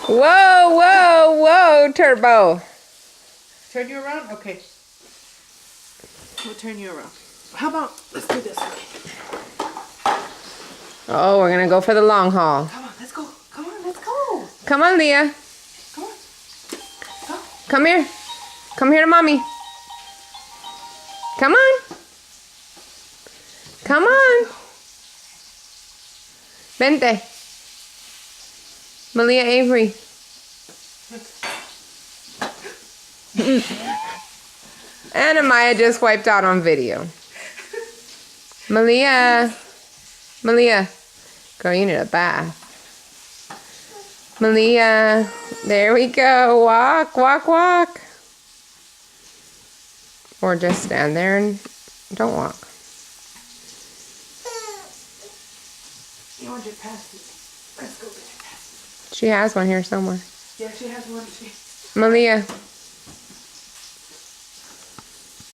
Whoa, whoa, whoa, Turbo. Turn you around? Okay. We'll turn you around. How about, let's do this. Oh, we're gonna go for the long haul. Come on, let's go. Come on, let's go. Come on, Leah. Come on. Go. Come here. Come here to mommy. Come on. Come on. Vente. Malia Avery. And Amaya just wiped out on video. Malia. Malia. Girl, you need a bath. Malia. There we go. Walk, walk, walk. Or just stand there and don't walk. You want your passes? Let's go get your passes. She has one here somewhere. Yeah, she has one. Malia.